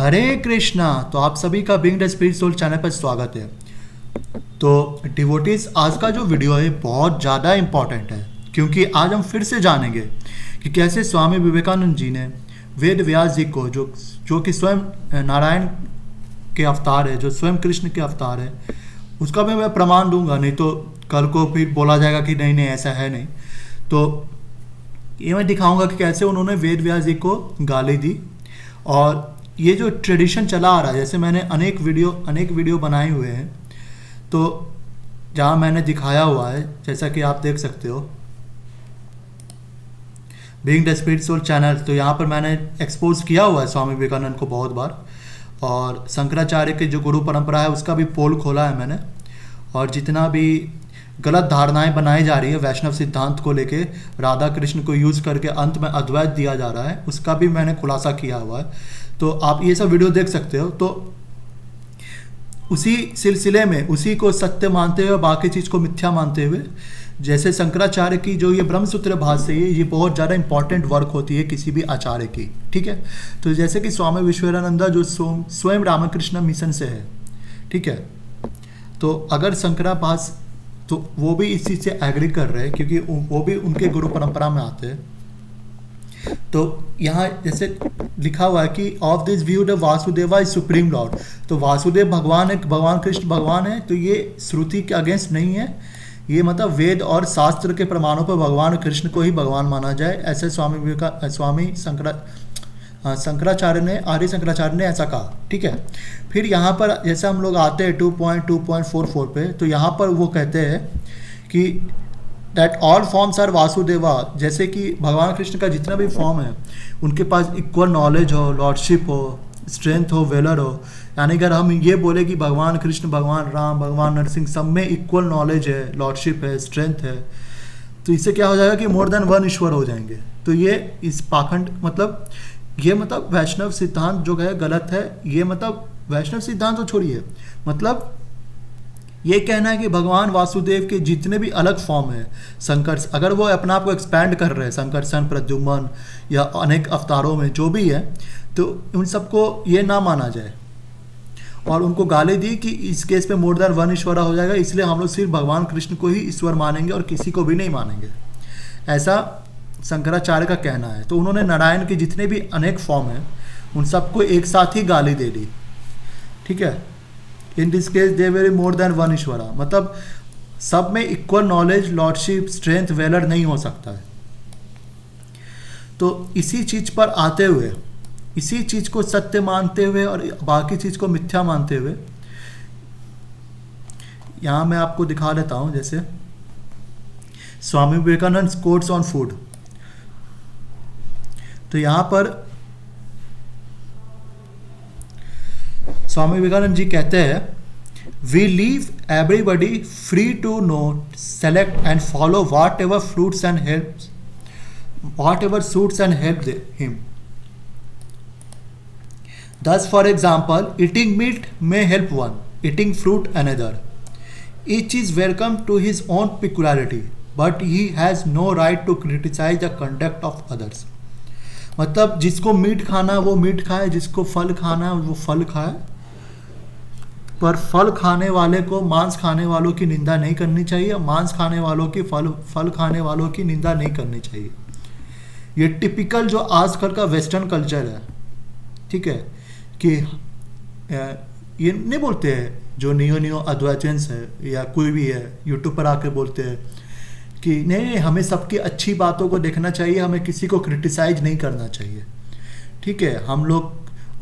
हरे कृष्णा। तो आप सभी का Being the Spirit Soul channel पर स्वागत है। तो डिवोटीज, आज का जो वीडियो है बहुत ज़्यादा इम्पॉर्टेंट है, क्योंकि आज हम फिर से जानेंगे कि कैसे स्वामी विवेकानंद जी ने वेद व्यास जी को, जो कि स्वयं नारायण के अवतार है, जो स्वयं कृष्ण के अवतार है, उसका भी मैं प्रमाण दूंगा। नहीं तो कल को फिर बोला जाएगा कि नहीं नहीं ऐसा है नहीं। तो ये मैं दिखाऊंगा कि कैसे उन्होंने वेद व्यास जी को गाली दी। और ये जो ट्रेडिशन चला आ रहा है, जैसे मैंने अनेक वीडियो बनाए हुए हैं, तो जहाँ मैंने दिखाया हुआ है, जैसा कि आप देख सकते हो Being the Spirit Soul channel, तो यहाँ पर मैंने एक्सपोज किया हुआ है स्वामी विवेकानंद को बहुत बार। और शंकराचार्य की जो गुरु परंपरा है उसका भी पोल खोला है मैंने। और जितना भी गलत धारणाएं बनाई जा रही है वैष्णव सिद्धांत को लेके, राधा कृष्ण को यूज़ करके अंत में अद्वैत दिया जा रहा है, उसका भी मैंने खुलासा किया हुआ है। तो आप ये सब वीडियो देख सकते हो। तो उसी सिलसिले में उसी को सत्य मानते हुए बाकी चीज़ को मिथ्या मानते हुए, जैसे शंकराचार्य की जो ये ब्रह्मसूत्र भाष्य है, ये बहुत ज़्यादा इंपॉर्टेंट वर्क होती है किसी भी आचार्य की, ठीक है। तो जैसे कि स्वामी विश्वेश्वरानंद जो स्वयं रामकृष्ण मिशन से है, ठीक है, तो अगर शंकरा भाष्य, तो वो भी इस चीज़ से एग्री कर रहे हैं, क्योंकि वो भी उनके गुरु परंपरा में आते हैं। तो यहाँ जैसे लिखा हुआ है कि of this view the Vasudeva is supreme Lord. तो वासुदेव भगवान है, भगवान कृष्ण भगवान है। तो ये श्रुति के अगेंस्ट नहीं है, ये मतलब वेद और शास्त्र के प्रमाणों पर भगवान कृष्ण को ही भगवान माना जाए, ऐसे स्वामी शंकराचार्य ने, आर्य शंकराचार्य ने ऐसा कहा, ठीक है। फिर यहाँ पर जैसे हम लोग आते हैं 2.2.44 पे, तो यहाँ पर वो कहते हैं कि that all forms are Vasudeva, जैसे कि भगवान कृष्ण का जितना भी फॉर्म है उनके पास इक्वल नॉलेज हो, लॉर्डशिप हो, स्ट्रेंथ हो, वेलर हो। यानी अगर हम ये बोले कि भगवान कृष्ण, भगवान राम, भगवान नरसिंह सब में इक्वल नॉलेज है, लॉर्डशिप है, स्ट्रेंथ है, तो इससे क्या हो जाएगा कि मोर देन वन ईश्वर हो जाएंगे। तो ये इस पाखंड मतलब वैष्णव सिद्धांत जो है गलत है। ये मतलब वैष्णव सिद्धांत तो छोड़िए, मतलब ये कहना है कि भगवान वासुदेव के जितने भी अलग फॉर्म है, शंकर, अगर वो अपना आप को एक्सपैंड कर रहे हैं, शंकरसन, प्रद्युम्न या अनेक अवतारों में जो भी है, तो उन सबको ये ना माना जाए। और उनको गाली दी कि इस केस पे मोर देन वन ईश्वर हो जाएगा, इसलिए हम लोग सिर्फ भगवान कृष्ण को ही ईश्वर मानेंगे और किसी को भी नहीं मानेंगे, ऐसा शंकराचार्य का कहना है। तो उन्होंने नारायण के जितने भी अनेक फॉर्म हैं उन सबको एक साथ ही गाली दे दी, ठीक है। In this case there were more than one Ishwara, मतलब सब में equal knowledge, lordship, strength, valour नहीं हो सकता है। तो इसी चीज पर आते हुए, इसी चीज को सत्य मानते हुए और बाकी चीज को मिथ्या मानते हुए, यहां मैं आपको दिखा देता हूं। जैसे Swami Vivekananda quotes on food, तो यहां पर स्वामी विवेकानंद जी कहते हैं, we leave everybody free to know, select and follow whatever fruits and helps, whatever suits and help him. Thus, for example, eating meat may help one, eating fruit another. Each is welcome to his own peculiarity, but he has no right to criticize the conduct of others. मतलब जिसको meet खाना वो meet खाए, जिसको फल खाना वो फल खाए, पर फल खाने वाले को मांस खाने वालों की निंदा नहीं करनी चाहिए, मांस खाने वालों की फल खाने वालों की निंदा नहीं करनी चाहिए। ये टिपिकल जो आजकल का वेस्टर्न कल्चर है, ठीक है, कि ये नहीं बोलते हैं जो नियो अद्वैतियंस है या कोई भी है, यूट्यूब पर आके बोलते हैं कि नहीं हमें सबकी अच्छी बातों को देखना चाहिए, हमें किसी को क्रिटिसाइज नहीं करना चाहिए, ठीक है। हम लोग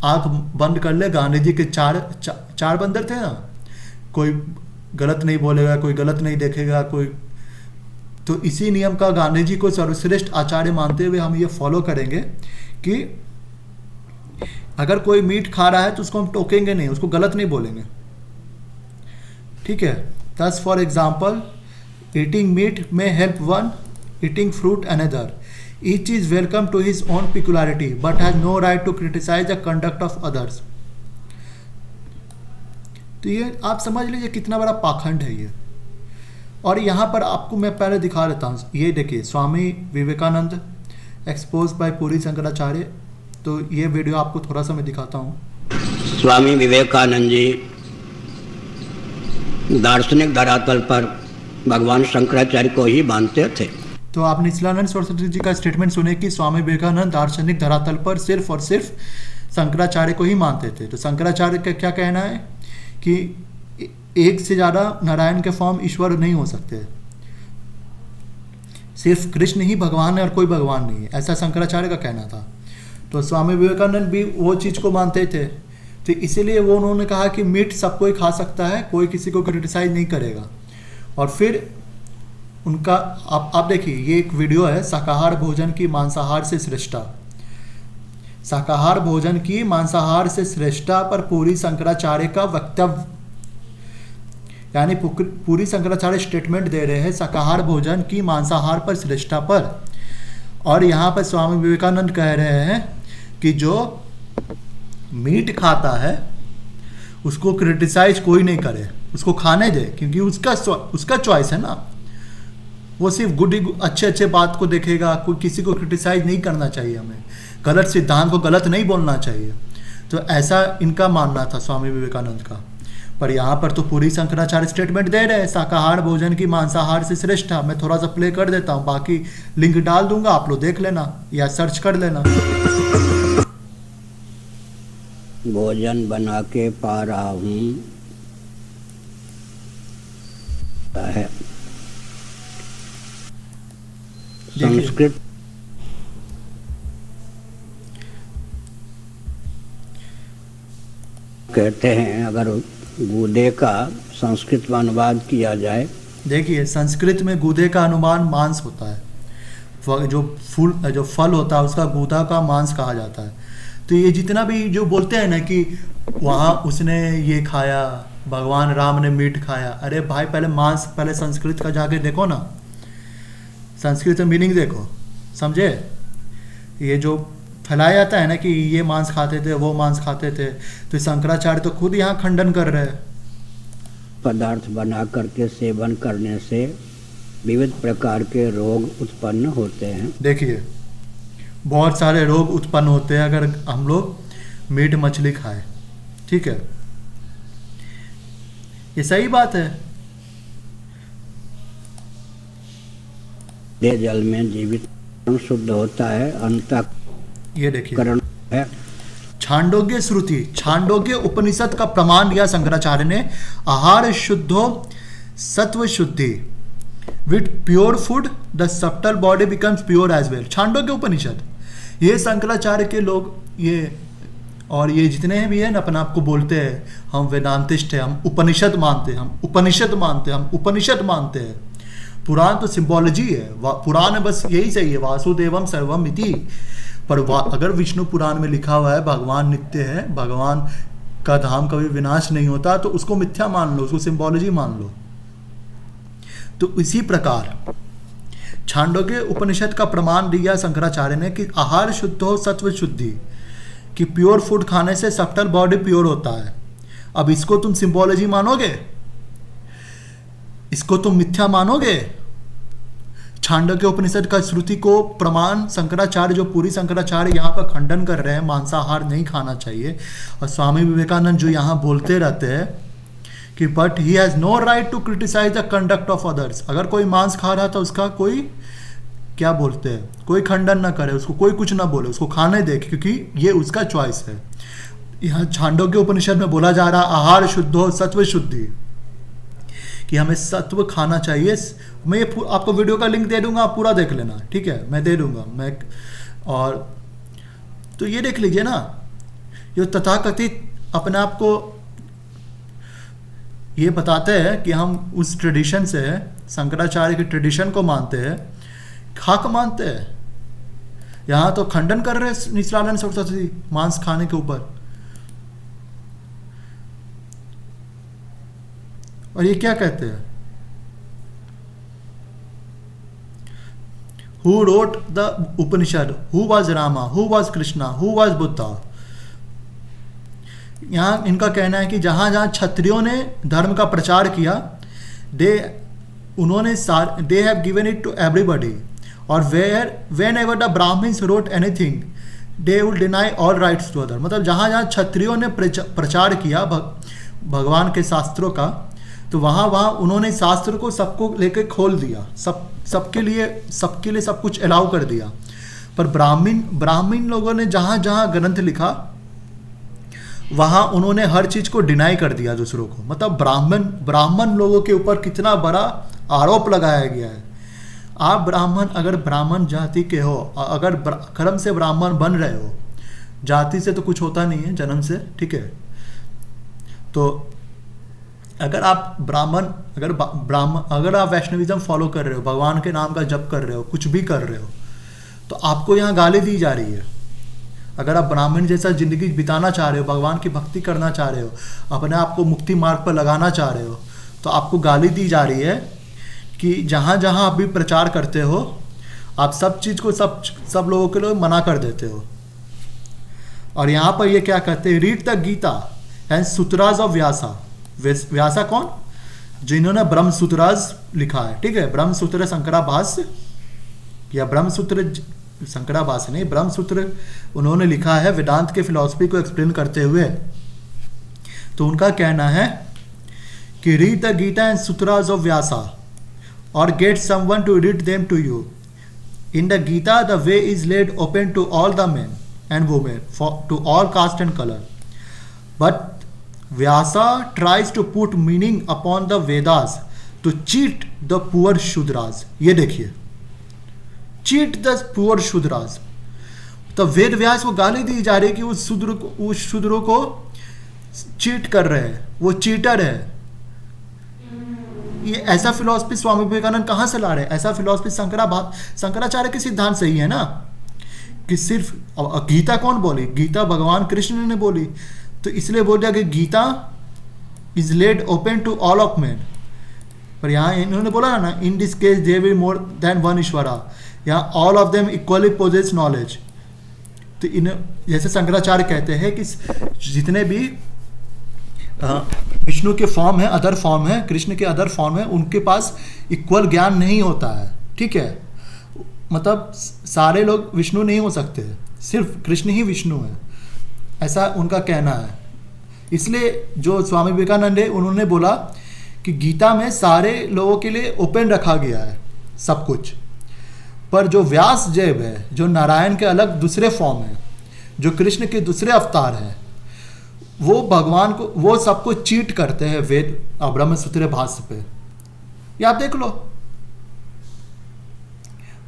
आँख बंद कर ले, गांधी जी के चार बंदर थे ना, कोई गलत नहीं बोलेगा, कोई गलत नहीं देखेगा, कोई, तो इसी नियम का गांधी जी को सर्वश्रेष्ठ आचार्य मानते हुए हम ये फॉलो करेंगे कि अगर कोई मीट खा रहा है तो उसको हम टोकेंगे नहीं, उसको गलत नहीं बोलेंगे, ठीक है। Thus for example, eating meat may help one, eating fruit another, each is welcome to his own peculiarity but has no right to criticise the conduct of others. तो ये आप समझ लीजिए कितना बड़ा पाखंड है ये। और यहाँ पर आपको मैं पहले दिखा देता हूँ, ये देखिए स्वामी विवेकानंद एक्सपोज बाय पुरी शंकराचार्य। तो ये वीडियो आपको थोड़ा सा मैं दिखाता हूँ। स्वामी विवेकानंद जी दार्शनिक धरातल पर भगवान शंकराचार्य को ही मानते थे। तो आप निचलानंद सरस्वती जी का स्टेटमेंट सुने कि स्वामी विवेकानंद दार्शनिक धरातल पर सिर्फ और सिर्फ शंकराचार्य को ही मानते थे। तो शंकराचार्य का क्या कहना है कि एक से ज़्यादा नारायण के फॉर्म ईश्वर नहीं हो सकते, सिर्फ कृष्ण ही भगवान है और कोई भगवान नहीं है, ऐसा शंकराचार्य का कहना था। तो स्वामी विवेकानंद भी वो चीज़ को मानते थे। तो इसीलिए वो उन्होंने कहा कि मीट सब कोई खा सकता है, कोई किसी को क्रिटिसाइज नहीं करेगा। और फिर उनका आप देखिए, ये एक वीडियो है, शाकाहार भोजन की मांसाहार से श्रेष्ठता। शाकाहार भोजन की मांसाहार से श्रेष्ठता पर पूरी शंकराचार्य का वक्तव्य, यानी पूरी शंकराचार्य स्टेटमेंट दे रहे हैं शाकाहार भोजन की मांसाहार पर श्रेष्ठता पर। और यहाँ पर स्वामी विवेकानंद कह रहे हैं कि जो मीट खाता है उसको क्रिटिसाइज कोई नहीं करे, उसको खाने दे, क्योंकि उसका चॉइस है ना। वो सिर्फ गुड अच्छे बात को देखेगा, कोई किसी को क्रिटिसाइज नहीं करना चाहिए, हमें गलत सिद्धांत को गलत नहीं बोलना चाहिए। तो ऐसा इनका मानना था स्वामी विवेकानंद का। पर यहाँ पर तो पूरी शंकराचार्य स्टेटमेंट दे रहे हैं शाकाहार भोजन की मांसाहार से श्रेष्ठ। मैं थोड़ा सा प्ले कर देता हूँ, बाकी लिंक डाल दूंगा, आप लोग देख लेना या सर्च कर लेना। भोजन बना के पा रहा हूँ है संस्कृत कहते हैं, अगर गूदे का संस्कृत में अनुवाद किया जाए, देखिए संस्कृत में गूदे का अनुमान मांस होता है, जो फल होता है उसका गूदा का मांस कहा जाता है। तो ये जितना भी जो बोलते हैं ना कि वहाँ उसने ये खाया, भगवान राम ने मीट खाया, अरे भाई पहले संस्कृत का जाके देखो ना, संस्कृत में मीनिंग देखो, समझे। ये जो फैलाया जाता है ना कि ये मांस खाते थे, वो मांस खाते थे, तो शंकराचार्य तो खुद यहाँ खंडन कर रहे हैं। पदार्थ बना करके सेवन करने से विविध प्रकार के रोग उत्पन्न होते हैं। देखिए बहुत सारे रोग उत्पन्न होते हैं अगर हम लोग मीट मछली खाएं, ठीक है, ये सही बात है। जल में जीवित शुद्ध होता है, अंतः ये देखिए करण है। छांदोग्य श्रुति, छांदोग्य उपनिषद का प्रमाण दिया शंकराचार्य ने, आहार शुद्धो सत्व शुद्धि, with pure food the subtle body becomes pure as well. Chandogya Upanishad, ये शंकराचार्य के लोग, ये और ये जितने भी हैं ना अपने आप को बोलते हैं हम वेदांतिस्ट हैं, हम उपनिषद मानते हैं, हम उपनिषद मानते हैं, हम उपनिषद मानते हैं। पुराण तो सिंबोलॉजी है, पुराण है बस यही चाहिए, वासुदेवम सर्वम इति। पर अगर विष्णु पुराण में लिखा हुआ है भगवान नित्य है, भगवान का धाम कभी विनाश नहीं होता, तो उसको मिथ्या मान लो, उसको सिंबोलॉजी मान लो। तो इसी प्रकार छांदोग्य उपनिषद का प्रमाण दिया शंकराचार्य ने कि आहार शुद्ध हो सत्व शुद्धि, कि प्योर फूड खाने से सब्टल बॉडी प्योर होता है। अब इसको तुम सिंबोलॉजी मानोगे, इसको तुम मिथ्या मानोगे। छांदोग्य उपनिषद का श्रुति को प्रमाण शंकराचार्य, जो पूरी शंकराचार्य यहाँ पर खंडन कर रहे हैं, मांसाहार नहीं खाना चाहिए। और स्वामी विवेकानंद जो यहाँ बोलते रहते हैं कि but he has no right to criticise the conduct of others. अगर कोई मांस खा रहा था उसका कोई क्या बोलते हैं, कोई खंडन ना करे, उसको कोई कुछ ना बोले, उसको खाने दे, क्योंकि ये उसका चॉइस है। यहाँ छांदोग्य उपनिषद में बोला जा रहा आहार शुद्धो सत्व शुद्धि, कि हमें सत्व खाना चाहिए। मैं ये आपको वीडियो का लिंक दे दूंगा, आप पूरा देख लेना, ठीक है, मैं दे दूंगा मैं। और तो ये देख लीजिए ना, ये तथाकथित अपने आप को ये बताते हैं कि हम उस ट्रेडिशन से, शंकराचार्य की ट्रेडिशन को मानते हैं, खाक मानते हैं। यहाँ तो खंडन कर रहे हैं निचलानंद सरस्वती मांस खाने के ऊपर। और ये क्या कहते हैं, Who wrote the Upanishad? Who was Rama? Who was Krishna? Who was Buddha? यहाँ इनका कहना है कि जहाँ जहाँ क्षत्रियों ने धर्म का प्रचार किया, उन्होंने they have given it to everybody. और whenever the Brahmins wrote anything, they will deny all rights to other. मतलब जहाँ जहाँ क्षत्रियों ने प्रचार किया भगवान के शास्त्रों का, तो वहाँ वहाँ उन्होंने शास्त्र को सबको लेके खोल दिया, सबके लिए सब कुछ अलाउ कर दिया। पर ब्राह्मण लोगों ने जहाँ जहाँ ग्रंथ लिखा वहाँ उन्होंने हर चीज़ को डिनाई कर दिया दूसरों को। मतलब ब्राह्मण लोगों के ऊपर कितना बड़ा आरोप लगाया गया है। आप अगर ब्राह्मण जाति के हो, अगर कर्म से ब्राह्मण बन रहे हो, जाति से तो कुछ होता नहीं है, जन्म से, ठीक है। तो अगर आप अगर आप वैष्णविज्म फॉलो कर रहे हो, भगवान के नाम का जप कर रहे हो, कुछ भी कर रहे हो, तो आपको यहाँ गाली दी जा रही है। अगर आप ब्राह्मण जैसा जिंदगी बिताना चाह रहे हो, भगवान की भक्ति करना चाह रहे हो, अपने आप को मुक्ति मार्ग पर लगाना चाह रहे हो, तो आपको गाली दी जा रही है कि जहाँ जहाँ आप भी प्रचार करते हो, आप सब चीज़ को सब लोगों के लिए मना कर देते हो। और यहाँ पर ये क्या कहते हैं, read the Gita and sutras of Vyasa. Vyasa कौन? जिन्होंने ब्रह्म सूत्रास लिखा है, ठीक है। ब्रह्म सूत्र शंकराभाष्य, या ब्रह्म सूत्र शंकराभाष्य नहीं, ब्रह्म सूत्र उन्होंने लिखा है वेदांत के फिलॉसफी को एक्सप्लेन करते हुए। तो उनका कहना है कि read the Gita and sutras of Vyasa or get someone to read them to you. In the Gita, the way is laid open to all the men and women, to all caste and color. But Vyasa tries to put meaning upon the Vedas to cheat the poor Shudras. ये देखिए, cheat the poor Shudras. तो वेद व्यास को गाली दी जा रही है कि उस शूद्रों को चीट कर रहे हैं, वो चीटर है। ये ऐसा फिलॉसफी स्वामी विवेकानंद कहाँ से ला रहे हैं? ऐसा फिलॉसफी शंकराचार्य के सिद्धांत से ही है ना, कि सिर्फ गीता कौन बोली? गीता भगवान कृष्ण ने बोली, तो इसलिए बोल दिया कि Gita is laid open to all of man. पर यहाँ इन्होंने बोला ना, in this case there will be more than one Ishwara, यहाँ all of them equally possess knowledge. तो जैसे शंकराचार्य कहते हैं कि जितने भी विष्णु के फॉर्म है, अदर फॉर्म है, कृष्ण के अदर फॉर्म है, उनके पास इक्वल ज्ञान नहीं होता है, ठीक है। मतलब सारे लोग विष्णु नहीं हो सकते, सिर्फ कृष्ण ही विष्णु है, ऐसा उनका कहना है। इसलिए जो स्वामी विवेकानंद है, उन्होंने बोला कि गीता में सारे लोगों के लिए ओपन रखा गया है सब कुछ। पर जो व्यास देव है, जो नारायण के अलग दूसरे फॉर्म है, जो कृष्ण के दूसरे अवतार है, वो भगवान को, वो सबको चीट करते हैं वेद ब्रह्म सूत्र भाष्य पे। ये आप देख लो।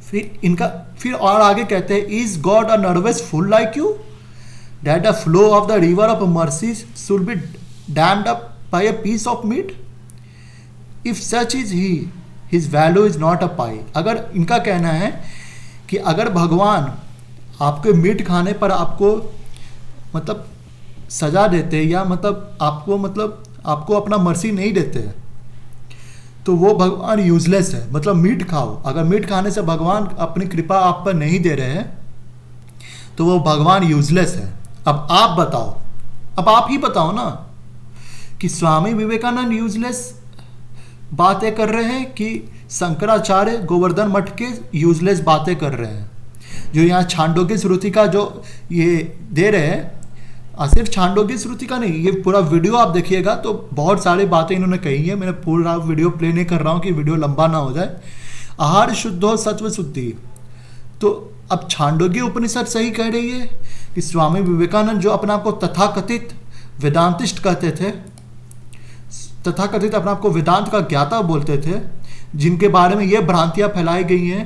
फिर और आगे कहते हैं, is God a nervous fool like you that the flow of the river of mercy should be dammed up by a piece of meat? If such is he, his value is not a pie. अगर इनका कहना है कि अगर भगवान आपके meet खाने पर आपको मतलब सजा देते, या मतलब आपको अपना मर्सी नहीं देते, तो वो भगवान यूजलेस है। मतलब मीट खाओ, अगर मीट खाने से भगवान अपनी कृपा आप पर नहीं दे रहे हैं, तो वो भगवान यूजलेस है। अब आप बताओ, अब आप ही बताओ ना, कि स्वामी विवेकानंद यूजलेस बातें कर रहे हैं कि शंकराचार्य गोवर्धन मठ के यूजलेस बातें कर रहे हैं? जो यहाँ छांदोग्य श्रुति का जो ये दे रहे हैं, सिर्फ छांदोग्य श्रुति का नहीं, ये पूरा वीडियो आप देखिएगा तो बहुत सारी बातें इन्होंने कही है। मैंने पूरा वीडियो प्ले नहीं कर रहा हूँ कि वीडियो लंबा ना हो जाए। आहार शुद्धो सत्व शुद्धि, तो अब छांदोग्य उपनिषद सही कह रही है कि स्वामी विवेकानंद जो अपने आप को तथाकथित वेदांतिस्ट कहते थे, तथाकथित अपने आप को वेदांत का ज्ञाता बोलते थे, जिनके बारे में ये भ्रांतियां फैलाई गई हैं,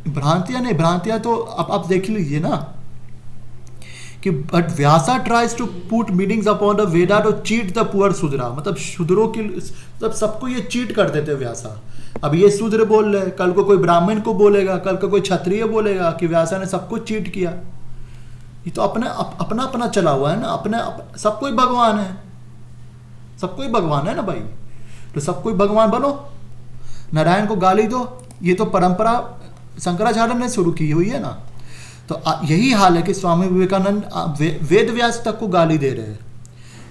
भ्रांतियां तो अब आप देख लीजिए ना, कि but Vyasa tries to put meanings upon the Veda to cheat the poor Shudra. मतलब शूद्रों के, मतलब सबको ये चीट कर देते व्यासा। अब ये शूद्र बोल रहे, कल को कोई ब्राह्मण को बोलेगा, कल को कोई क्षत्रिय बोलेगा कि व्यासा ने सबको चीट किया। ये तो अपना अपना चला हुआ है ना, सब कोई भगवान है, सब कोई भगवान है ना भाई, तो सब कोई भगवान बनो, नारायण को गाली दो। ये तो परंपरा शंकराचार्य ने शुरू की हुई है ना। तो यही हाल है कि स्वामी विवेकानंद वेद व्यास तक को गाली दे रहे हैं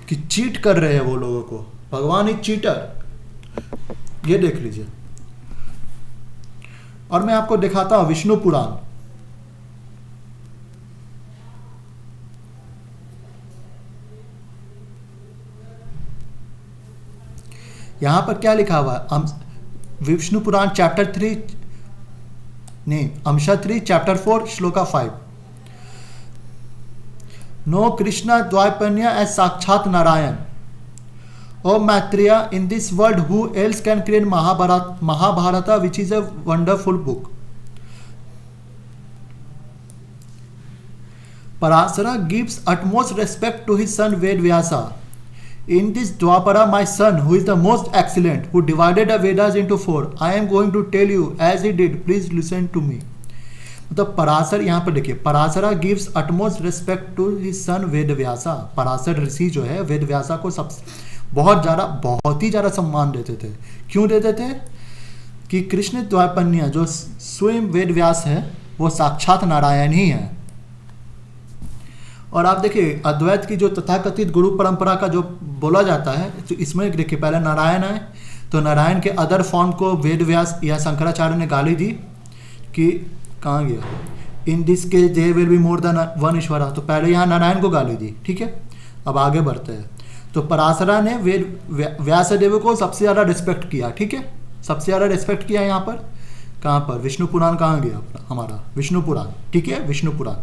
कि चीट कर रहे हैं वो लोगों को, भगवान इज चीटर। ये देख लीजिए। और मैं आपको दिखाता हूं विष्णु पुराण। यहाँ पर क्या लिखा हुआ है? विष्णु पुराण चैप्टर 3 नहीं, amsha 3 chapter 4 shloka 5। Know Krishna Dvaipayana as sakshat Narayana. O Maitreya, in this world who else can create Mahabharata which is a wonderful book. Parasara gives utmost respect to his son Ved Vyasa. In this Dwapara, my son, who is the most excellent, who divided the Vedas into 4, I am going to tell you as he did. Please listen to me. मतलब पराशर, यहाँ पर देखिए, Parashara gives utmost respect to his son Ved Vyasa. Parashar Rishi जो है वेद व्यासा को बहुत ही ज़्यादा सम्मान देते थे। क्यों देते थे? कि कृष्ण द्वैपन्य जो स्वयं वेद व्यास है वो साक्षात नारायण ही है। और आप देखिए अद्वैत की जो तथाकथित गुरु परंपरा का जो बोला जाता है, तो इसमें देखिए पहले नारायण आए, तो नारायण के अदर फॉर्म को वेद व्यास या शंकराचार्य ने गाली दी कि कहाँ गया, in this case there will be more than one Ishwara. तो पहले यहाँ नारायण को गाली दी, ठीक है। अब आगे बढ़ते हैं। तो पराशरा ने वेद व्यासदेव को सबसे ज़्यादा रिस्पेक्ट किया, ठीक है, सबसे ज़्यादा रिस्पेक्ट किया। यहाँ पर कहाँ पर? विष्णु पुराण कहाँ गया हमारा? विष्णु पुराण, ठीक है, विष्णु पुराण।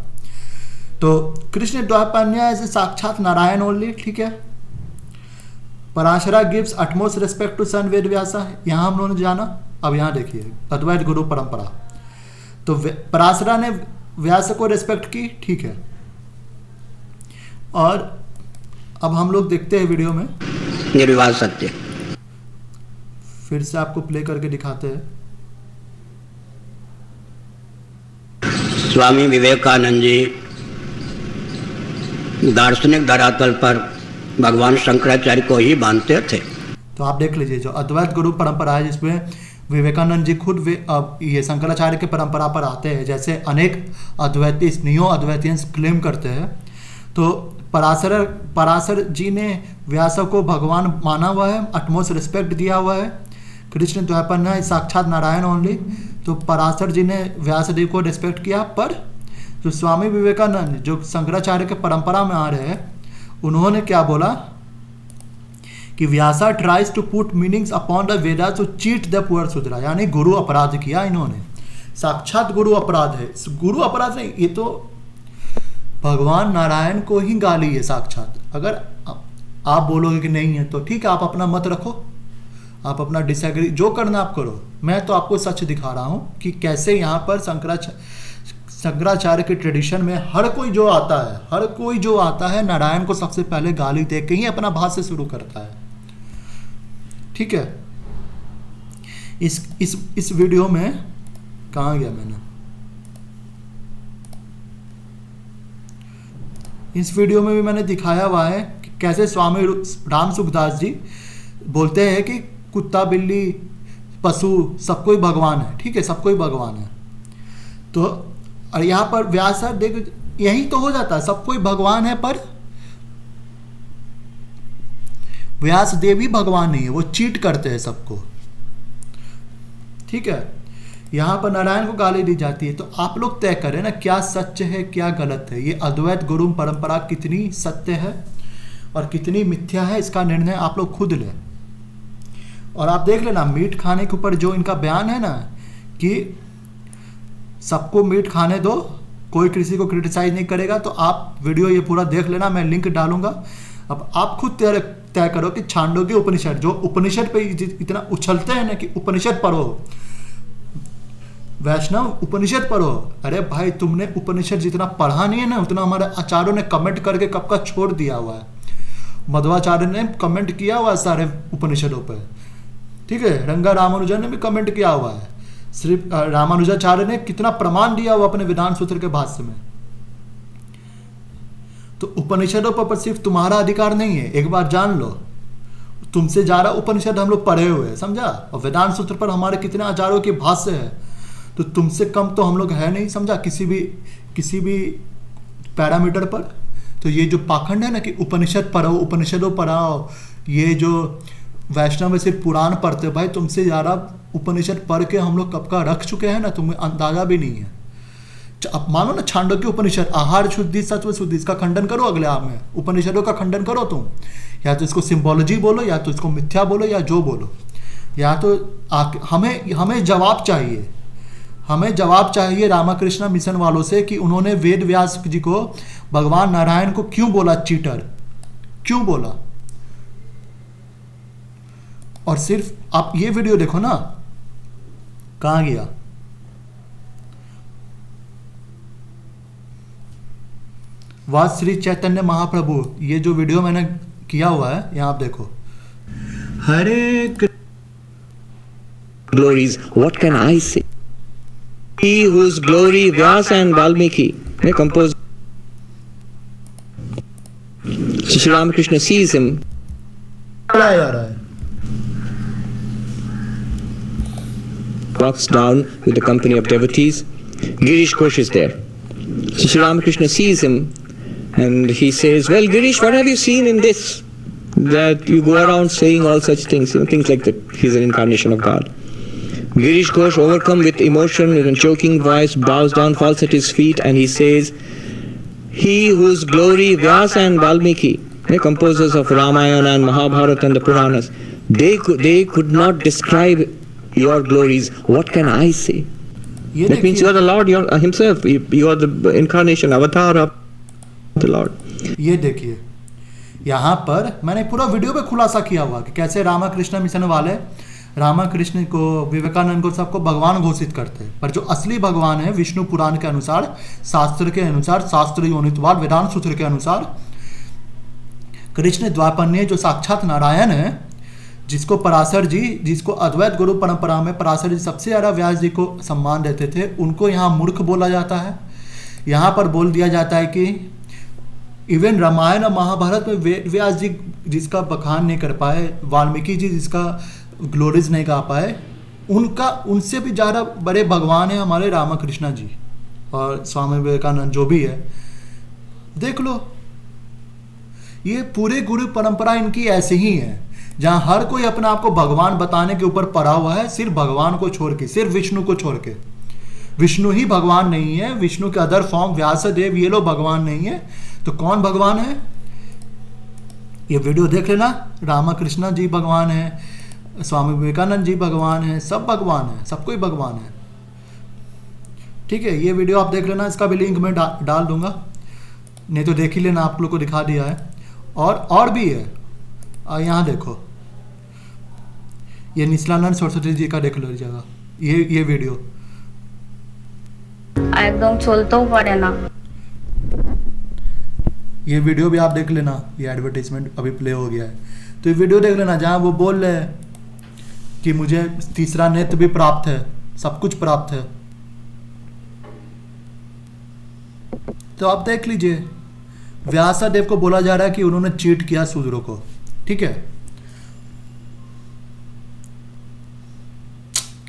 तो कृष्ण द्वैपान्य एज ए साक्षात नारायण ओनली, ठीक है। Parashara gives utmost respect to सन वेद व्यासा, यहाँ हम लोगों ने जाना। अब यहाँ देखिए अद्वैत गुरु परंपरा, तो पराशरा ने व्यास को रिस्पेक्ट की, ठीक है। और अब हम लोग देखते हैं वीडियो में निर्वाद सत्य। फिर से आपको प्ले करके दिखाते हैं। स्वामी विवेकानंद जी दार्शनिक धरातल पर भगवान शंकराचार्य को ही मानते थे। तो आप देख लीजिए जो अद्वैत गुरु परंपरा है जिसमें विवेकानंद जी खुद ये शंकराचार्य के परंपरा पर आते हैं, जैसे अनेक अद्वैती नियो अद्वैतियंस क्लेम करते हैं। तो पराशर जी ने व्यास को भगवान माना हुआ है, अटमोस्ट रिस्पेक्ट दिया हुआ है। कृष्ण द्वैपान्य साक्षात नारायण ओनली। तो पराशर जी ने व्यासदेव को रिस्पेक्ट किया, पर जो स्वामी विवेकानंद जो शंकराचार्य के परंपरा में आ रहे हैं, उन्होंने क्या बोला कि Vyasa tries to put meanings upon the Veda to cheat the poor Shudra, यानी गुरु अपराध किया इन्होंने। साक्षात गुरु अपराध है, गुरु अपराध नहीं, ये तो भगवान नारायण को ही गाली है साक्षात। अगर आप बोलोगे कि नहीं है तो ठीक है, आप अपना मत रखो, आप अपना डिसएग्री जो करना आप करो। मैं तो आपको सच दिखा रहा हूँ कि कैसे यहाँ पर शंकराचार्य के ट्रेडिशन में हर कोई जो आता है नारायण को सबसे पहले गाली दे के ही अपना भाष्य शुरू करता है, ठीक है। इस वीडियो में कहाँ गया मैंने, इस वीडियो में भी मैंने दिखाया हुआ है कि कैसे स्वामी राम सुखदास जी बोलते हैं कि कुत्ता बिल्ली पशु सब कोई भगवान है, ठीक है, सब कोई भगवान है। तो और यहाँ पर व्यास देख यही तो हो जाता है, सब कोई भगवान है, पर व्यास देव ही भगवान नहीं है, वो चीट करते हैं सबको, ठीक है। यहाँ पर नारायण को गाली दी जाती है। तो आप लोग तय करें ना क्या सच है क्या गलत है, ये अद्वैत गुरु परंपरा कितनी सत्य है और कितनी मिथ्या है, इसका निर्णय आप लोग खुद लें। और आप देख लेना मीट खाने के ऊपर जो इनका बयान है ना कि सबको मीट खाने दो, कोई किसी को क्रिटिसाइज नहीं करेगा, तो आप वीडियो ये पूरा देख लेना, मैं लिंक डालूंगा। अब आप खुद तय करो कि छांदोग्य उपनिषद जो उपनिषद पे इतना उछलते हैं ना कि उपनिषद पढ़ो, वैष्णव उपनिषद पढ़ो। अरे भाई तुमने उपनिषद जितना पढ़ा नहीं है ना उतना हमारे आचार्यों ने कमेंट करके कब का छोड़ दिया हुआ है। मध्वाचार्य ने कमेंट किया हुआ है सारे उपनिषदों पर, ठीक है। रंगा रामानुजन ने भी कमेंट किया हुआ है। श्री रामानुजाचार्य ने कितना प्रमाण दिया हुआ अपने वेदांत सूत्र के भाष्य में। तो उपनिषदों पर सिर्फ तुम्हारा अधिकार नहीं है, एक बार जान लो। तुमसे ज्यादा उपनिषद हम लोग पढ़े हुए हैं, समझा। और वेदांत सूत्र पर हमारे कितने आचार्यों के भाष्य है, तो तुमसे कम तो हम लोग है नहीं, समझा, किसी भी पैरामीटर पर। तो ये जो पाखंड है ना कि उपनिषद पढ़ो, उपनिषदों पढ़ाओ, ये जो वैष्णव में सिर्फ पुराण पढ़ते, भाई तुमसे ज़्यादा उपनिषद पढ़ के हम लोग कब का रख चुके हैं ना, तुम्हें अंदाजा भी नहीं है। अब मानो ना छांदोग्य उपनिषद आहार शुद्धि सत्व शुद्धि, इसका खंडन करो, अगले आप में उपनिषदों का खंडन करो तुम। या तो इसको सिंबोलॉजी बोलो, या तो इसको मिथ्या बोलो, या जो बोलो, या तो हमें जवाब चाहिए। हमें जवाब चाहिए रामकृष्ण मिशन वालों से कि उन्होंने वेद व्यास जी को, भगवान नारायण को क्यों बोला चीटर, क्यों बोला। और सिर्फ आप ये वीडियो देखो ना, कहां गया, वह श्री चैतन्य महाप्रभु, ये जो वीडियो मैंने किया हुआ है यहां आप देखो। हरे glories, what can I say? He whose glory Vyasa and Valmiki may compose. So Sri Ramakrishna sees him. Walks down with the company of devotees. Girish Ghosh is there. So Sri Ramakrishna sees him and he says, well, Girish, what have you seen in this? That you go around saying all such things, things like that. He's an incarnation of God. Girish Ghosh, overcome with emotion, with a choking voice, bows down, falls at his feet, and he says, he whose glory Vyasa and Valmiki, the composers of Ramayana and Mahabharata and the Puranas, they could not describe your glories. What can I say? That means you are the Lord himself. You are the incarnation, avatar of the Lord. ये देखिए, यहाँ पर मैंने पूरा video पे खुलासा किया हुआ कि कैसे रामकृष्ण मिशन वाले रामकृष्ण को, विवेकानंद को, सबको भगवान घोषित करते हैं, पर जो असली भगवान है विष्णु पुराण के अनुसार, शास्त्र के अनुसार, शास्त्र योनित्वाद वेदांत सूत्र के अनुसार, कृष्ण द्वापन्य जो साक्षात नारायण है, जिसको पराशर जी, जिसको अद्वैत गुरु परंपरा में पराशर जी सबसे ज़्यादा व्यास जी को सम्मान देते थे, उनको यहाँ मूर्ख बोला जाता है। यहाँ पर बोल दिया जाता है कि इवन रामायण और महाभारत में व्यास जी जिसका बखान नहीं कर पाए, वाल्मीकि जी जिसका ग्लोरीज नहीं गा पाए, उनसे भी ज़्यादा बड़े भगवान हैं हमारे रामकृष्ण जी और स्वामी विवेकानंद जो भी है। देख लो, ये पूरे गुरु परंपरा इनकी ऐसे ही है, जहाँ हर कोई अपने आप को भगवान बताने के ऊपर पड़ा हुआ है, सिर्फ भगवान को छोड़ के, सिर्फ विष्णु को छोड़ के। विष्णु ही भगवान नहीं है, विष्णु के अदर फॉर्म व्यासदेव ये लोग भगवान नहीं है, तो कौन भगवान है? ये वीडियो देख लेना, रामकृष्ण जी भगवान है, स्वामी विवेकानंद जी भगवान है, सब भगवान है, सब कोई भगवान है। ठीक है, ये वीडियो आप देख लेना, इसका भी लिंक मैं डाल दूंगा, नहीं तो देख ही लेना, आप लोग को दिखा दिया है। और भी है, यहाँ देखो, ये निचलानंद सरस्वती जी का देख लीजिएगा, ये वीडियो एकदम चलते पारे ना। ये वीडियो भी आप देख लेना, ये एडवर्टाइजमेंट अभी प्ले हो गया है, तो ये वीडियो देख लेना, जहाँ वो बोल रहे हैं कि मुझे तीसरा नेत्र भी प्राप्त है, सब कुछ प्राप्त है। तो आप देख लीजिए, व्यासदेव को बोला जा रहा है कि उन्होंने चीट किया शूद्रों को। ठीक है,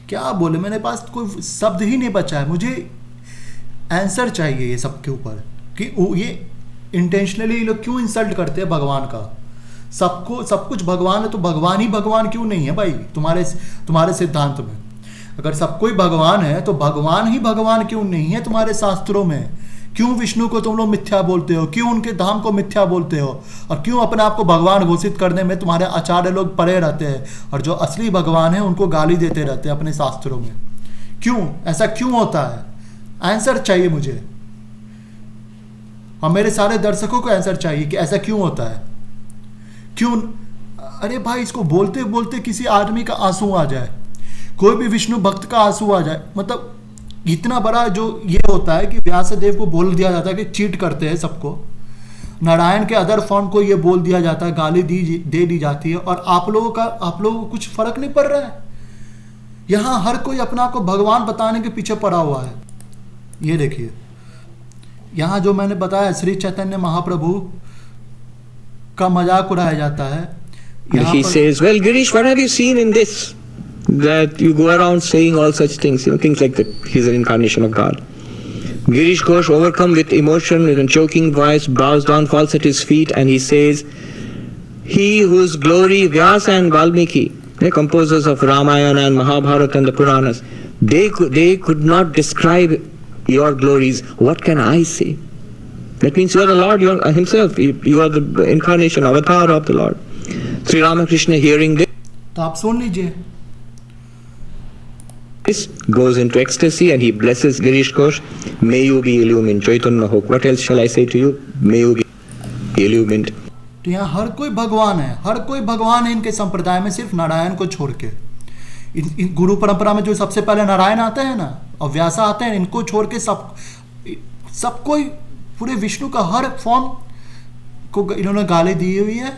क्या बोले, मेरे पास कोई शब्द ही नहीं बचा है, मुझे आंसर चाहिए ये सब के ऊपर कि ये इंटेंशनली लोग क्यों इंसल्ट करते हैं भगवान का। सबको सब कुछ भगवान है तो भगवान ही भगवान क्यों नहीं है भाई? तुम्हारे सिद्धांत में अगर सब कोई भगवान है तो भगवान ही भगवान क्यों नहीं है तुम्हारे शास्त्रों में? क्यों विष्णु को तुम लोग मिथ्या बोलते हो? क्यों उनके धाम को मिथ्या बोलते हो? और क्यों अपने आप को भगवान घोषित करने में तुम्हारे आचार्य लोग पड़े रहते हैं और जो असली भगवान है उनको गाली देते रहते हैं अपने शास्त्रों में? क्यों ऐसा क्यों होता है? आंसर चाहिए मुझे और मेरे सारे दर्शकों को आंसर चाहिए कि ऐसा क्यों होता है, क्यों? अरे भाई, इसको बोलते बोलते किसी आदमी का आंसू आ जाए, कोई भी विष्णु भक्त का आंसू आ जाए, मतलब इतना बड़ा जो ये होता है कि व्यासदेव को बोल दिया जाता है कि चीट करते हैं सबको, नारायण के अदर फॉर्म को ये बोल दिया जाता है, गाली दे दी जाती है, और आप लोगों को कुछ फर्क नहीं पड़ रहा है। यहाँ हर कोई अपना को भगवान बताने के पीछे पड़ा हुआ है। ये देखिए, यहाँ जो मैंने बताया श्री चैतन्य महाप्रभु का मजाक उड़ाया जाता है। He says, well, Girish, what have you seen in this? That you go around saying all such things, things like that. He's an incarnation of God. Girish Ghosh, overcome with emotion, with a choking voice, bows down, falls at his feet, and he says, he whose glory Vyasa and Valmiki, the composers of Ramayana and Mahabharata and the Puranas, they could not describe your glories. What can I say? That means you are the Lord himself. You are the incarnation, avatar of the Lord. Sri Ramakrishna, hearing तो आप सुन लीजिए, this, goes into ecstasy and he blesses Girish Ghosh. May you be illumined. Chaitanya Hok. What else shall I say to you? May you be illumined. तो यहाँ हर कोई भगवान है, हर कोई भगवान है इनके संप्रदाय में, सिर्फ नारायण को छोड़ के। इन गुरु परंपरा में जो सबसे पहले नारायण आते हैं ना, और व्यासा आते हैं, इनको छोड़ के सब कोई पूरे विष्णु का हर फॉर्म को इन्होंने गाली दी हुई है,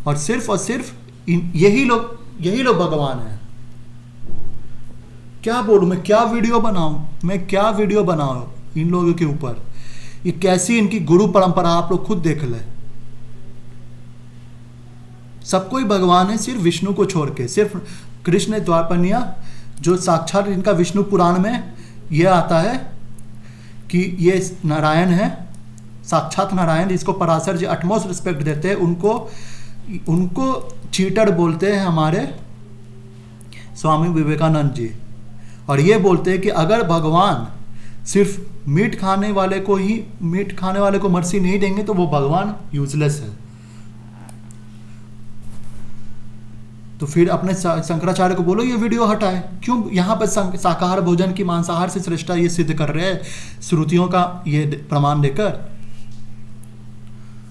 और सिर्फ यही लोग भगवान हैं। क्या बोलूं मैं, क्या वीडियो बनाऊं इन लोगों के ऊपर। ये कैसी इनकी गुरु परंपरा, आप लोग खुद देख ले। सब कोई भगवान है सिर्फ विष्णु को छोड़ के। सिर्फ कृष्ण द्वापनिया जो साक्षात इनका विष्णु पुराण में ये आता है कि ये नारायण है, साक्षात नारायण, जिसको पराशर जी अटमोस्ट रिस्पेक्ट देते हैं, उनको चीटर बोलते हैं हमारे स्वामी विवेकानंद जी। और ये बोलते हैं कि अगर भगवान सिर्फ मीट खाने वाले को मर्सी नहीं देंगे तो वो भगवान यूजलेस है। तो फिर अपने शंकराचार्य को बोलो ये वीडियो हटाए। क्यों यहाँ पर शाकाहार भोजन की मांसाहार से श्रेष्ठता ये सिद्ध कर रहे हैं श्रुतियों का ये प्रमाण देकर।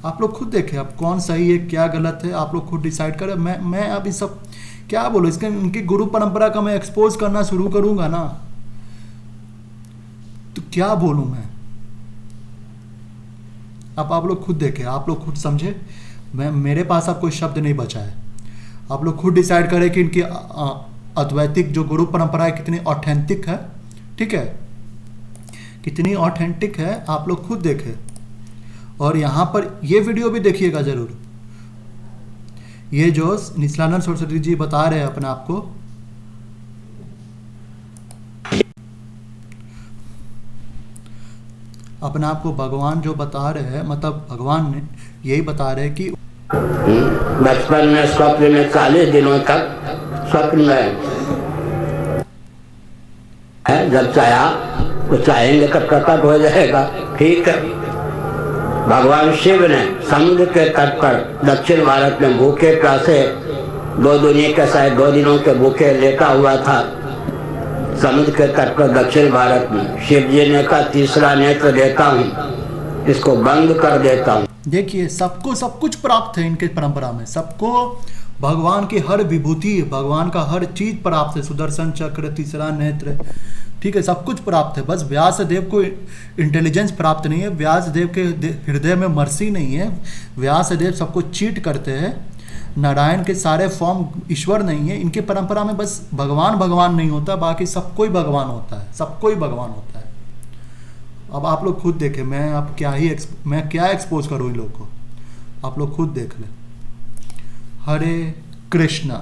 आप लोग खुद देखें, अब कौन सही है क्या गलत है, आप लोग खुद डिसाइड करें। मैं अब इस सब क्या बोलूं, इसके उनकी गुरु परंपरा का मैं एक्सपोज करना शुरू करूंगा ना तो क्या बोलूं मैं। अब आप लोग खुद देखें, आप लोग खुद समझे। मेरे पास अब कोई शब्द नहीं बचा है। आप लोग खुद डिसाइड करें कि इनकी अद्वैतिक जो गुरु परंपरा है कितनी ऑथेंटिक है, ठीक है, कितनी ऑथेंटिक है, आप लोग खुद देखें। और यहाँ पर ये वीडियो भी देखिएगा जरूर। ये जो निचलानंद सरस्वती जी बता रहे हैं अपने आप को, भगवान जो बता रहे हैं, मतलब भगवान ने यही बता रहे हैं कि बचपन में स्वप्न में 40 दिनों तक स्वप्न में है, जब चाहा तो चाहेंगे तो प्रकट हो जाएगा। ठीक है, भगवान शिव ने समुद्र के तट पर दक्षिण भारत में भूखे प्यासे 2 दिनों के भूखे लेटा हुआ था समुद्र के तट पर दक्षिण भारत में। शिव जी ने कहा तीसरा नेत्र देता हूँ, इसको बंद कर देता हूँ। देखिए सबको सब कुछ प्राप्त है इनके परंपरा में, सबको भगवान की हर विभूति, भगवान का हर चीज प्राप्त है। सुदर्शन चक्र, तीसरा नेत्र, ठीक है, सब कुछ प्राप्त है। बस व्यास देव को इंटेलिजेंस प्राप्त नहीं है, व्यास देव के हृदय में मर्सी नहीं है। व्यास देव सबको चीट करते हैं। नारायण के सारे फॉर्म ईश्वर नहीं है। इनकी परंपरा में बस भगवान नहीं होता, बाकी सब कोई भगवान होता है, सब कोई भगवान होता है। अब आप लोग खुद देखें, मैं क्या एक्सपोज करूँ इन लोग को, आप लोग खुद देख लें। हरे कृष्णा।